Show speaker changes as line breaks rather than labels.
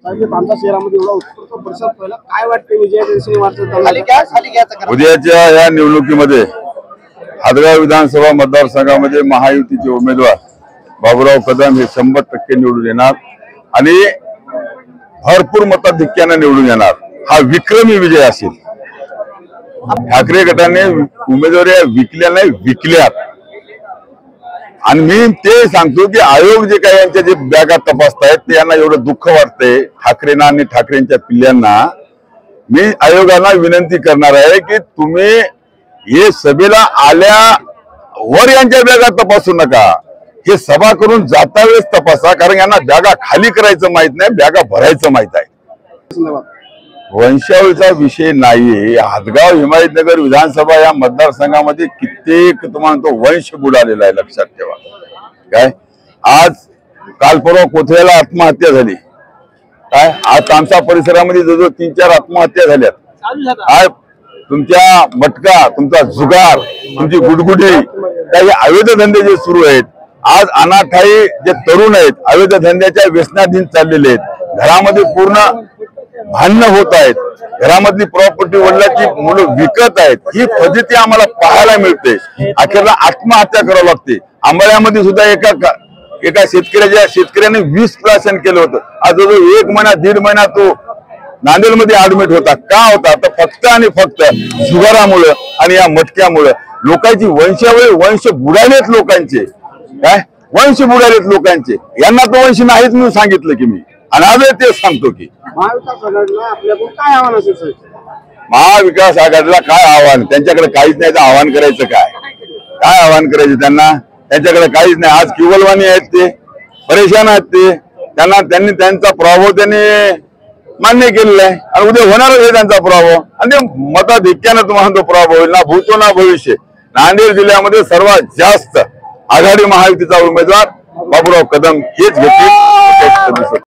आमच्या शहरामध्ये एवढा उत्स्फूर्त परिसर पहिला काय वाटते
उद्याच्या या निवडणुकीमध्ये हदगाव विधानसभा मतदारसंघामध्ये महायुतीचे उमेदवार बाबूराव कदम हे 100% निवडून येणार आणि भरपूर मताधिक्याने निवडून येणार। हा विक्रमी विजय असेल। ठाकरे गटाने उमेदवारी विकल्या नाही, विकल्यात। आणि मी ते सांगतो की आयोग जे काही यांच्या जे बॅगा तपासतायत ते यांना एवढं दुःख वाटतंय ठाकरेंना आणि ठाकरेंच्या पिल्ल्यांना। मी आयोगाला विनंती करणार आहे की तुम्ही हे सभेला आल्यावर यांच्या बॅगा तपासू नका, हे सभा करून जाता वेळेस तपासा, कारण यांना बॅगा खाली करायचं माहित नाही, बॅगा भरायचं माहित आहे। वंशावळीचा विषय नाही। हदगाव हिमायतनगर विधानसभा या मतदारसंघामध्ये कित्येक तुम्हाला तो वंश बुडालेला आहे, लक्षात ठेवा। काय आज काल परवा कोथळ्याला आत्महत्या झाली, काय आज आमच्या परिसरामध्ये जवळजवळ 3-4 आत्महत्या झाल्यात। आज तुमच्या मटका, तुमचा जुगार, तुमची गुडगुडी, काही अवैध धंदे जे सुरू आहेत, आज अनाठाई जे तरुण आहेत अवैध धंद्याच्या व्यसनाधीन चाललेले आहेत, घरामध्ये पूर्ण भांडणं होत आहेत, घरामधली प्रॉपर्टी वडिलांची मुलं विकत आहेत, ही फजिती आम्हाला पाहायला मिळते। अखेरला आत्महत्या करावी लागते। आंबाळ्यामध्ये सुद्धा एका शेतकऱ्याने 20% केलं होतं। आज जो 1 महिना 1.5 महिना तो नांदेडमध्ये ऍडमिट होता। का होता तर फक्त आणि फक्त जुगारामुळे आणि या मटक्यामुळे लोकांची वंश बुडालेत लोकांचे। काय वंश बुडालेत लोकांचे, यांना तो वंश नाहीच म्हणून सांगितलं की मी, आणि आज ते सांगतो की
महाविकास आघाडीला आपल्याकडून काय आव्हान असेल साहेब?
महाविकास आघाडीला काय आव्हान? त्यांच्याकडे काहीच नाही, तर आव्हान करायचं काय आव्हान करायचं त्यांना? त्यांच्याकडे काहीच नाही। आज किवलवाणी आहेत, ते परेशान आहेत, त्यांनी त्यांचा प्रभाव त्यांनी मान्य केलेला आहे आणि उद्या होणारच आहे त्यांचा प्रभाव, आणि ते मताधिक्याने तुम्हाला तो प्रभाव होईल, ना भूतो ना भविष्य। नांदेड जिल्ह्यामध्ये सर्वात जास्त आघाडी महायुतीचा उमेदवार बाबूराव कदम हेच घेतील।